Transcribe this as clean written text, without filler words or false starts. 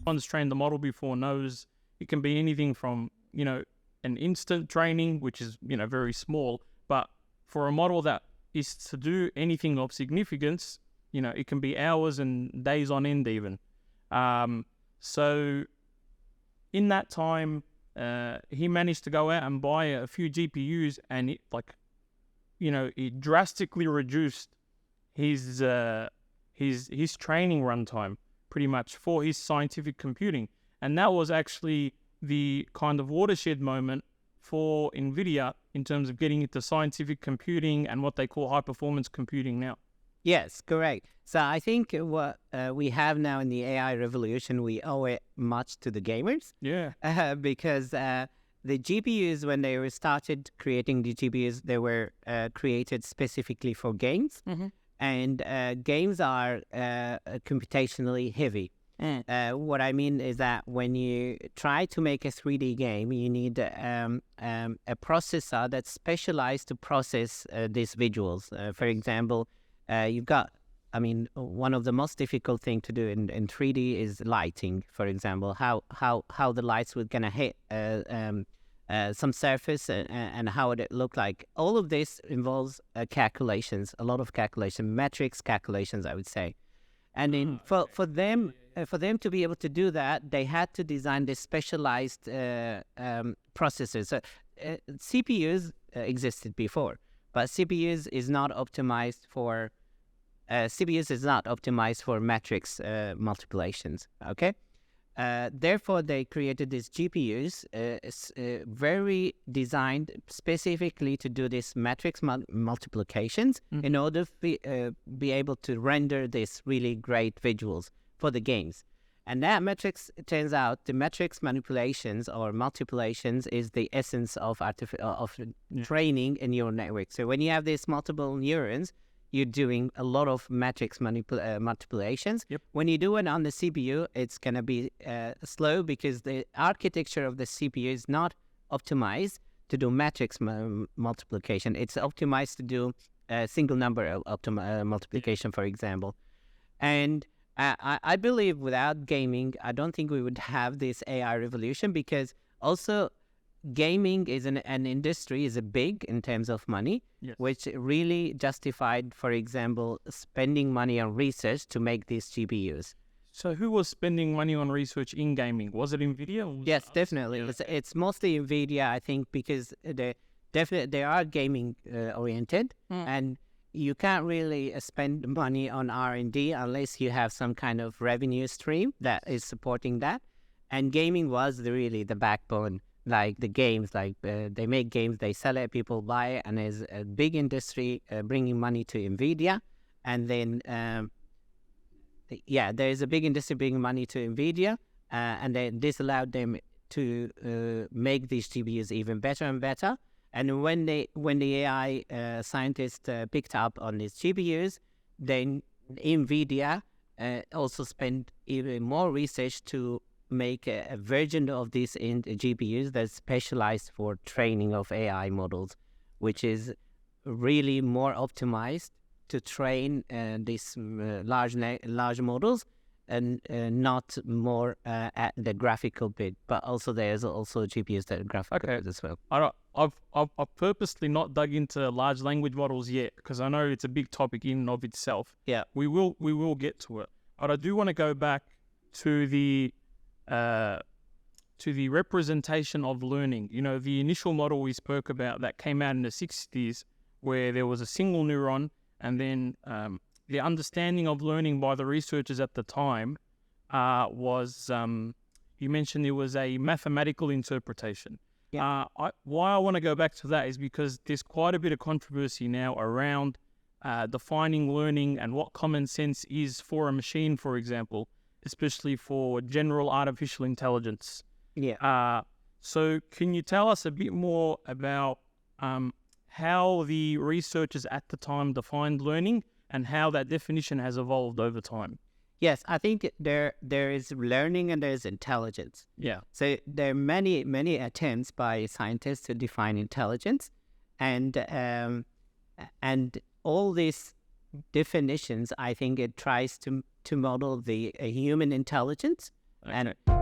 One's trained the model before knows it can be anything from, an instant training, which is, very small, but for a model that is to do anything of significance, it can be hours and days on end even. So in that time, he managed to go out and buy a few GPUs, and it drastically reduced his training runtime pretty much for his scientific computing. And that was actually the kind of watershed moment for NVIDIA in terms of getting into scientific computing and what they call high-performance computing now. Yes, correct. So I think what we have now in the AI revolution, we owe it much to the gamers. Yeah. Because the GPUs, when they were started creating the GPUs, they were created specifically for games. Mm-hmm. And games are computationally heavy. What I mean is that when you try to make a 3D game, you need a processor that's specialized to process these visuals. For example, you've got, one of the most difficult thing to do in 3D is lighting, for example, how the lights were going to hit some surface and how it look like. All of this involves calculations, a lot of calculation, metrics calculations, I would say. And then for them to be able to do that, they had to design this specialized processors. So CPUs existed before, but CPUs is not optimized for matrix multiplications. Okay. Therefore, they created these GPUs, very designed specifically to do this matrix multiplications in order to be able to render these really great visuals for the games. And that matrix, it turns out, the matrix manipulations or multiplications is the essence of training a neural network. So when you have these multiple neurons, you're doing a lot of matrix multiplications. Yep. When you do it on the CPU, it's going to be slow because the architecture of the CPU is not optimized to do matrix multiplication. It's optimized to do a single number multiplication, for example. And I believe without gaming, I don't think we would have this AI revolution, because also gaming is an industry, is a big in terms of money, yes, which really justified, for example, spending money on research to make these GPUs. So who was spending money on research in gaming? Was it NVIDIA? Or was Yes, it definitely. Yeah. It's mostly NVIDIA, I think, because they are gaming oriented, and you can't really spend money on R&D unless you have some kind of revenue stream that is supporting that. And gaming was really the backbone. Like the games, they make games, they sell it, people buy it, and there's a big industry bringing money to NVIDIA. And then, there's a big industry bringing money to NVIDIA, and then this allowed them to make these GPUs even better and better. And when the AI scientists picked up on these GPUs, then NVIDIA also spent even more research to make a version of these GPUs that's specialized for training of AI models, which is really more optimized to train these large models, and not more at the graphical bit, but also there's also GPUs that are graphical bit as well. I've purposely not dug into large language models yet, because I know it's a big topic in and of itself. Yeah, we will get to it, but I do want to go back to the representation of learning. The initial model we spoke about that came out in the 60s, where there was a single neuron, and then the understanding of learning by the researchers at the time was, you mentioned it was a mathematical interpretation. Yeah. Why I want to go back to that is because there's quite a bit of controversy now around defining learning and what common sense is for a machine, for example, especially for general artificial intelligence. Yeah. So can you tell us a bit more about how the researchers at the time defined learning and how that definition has evolved over time? Yes, I think there is learning and there's intelligence. Yeah. So there are many attempts by scientists to define intelligence, and all these definitions, I think it tries to model the human intelligence And Okay.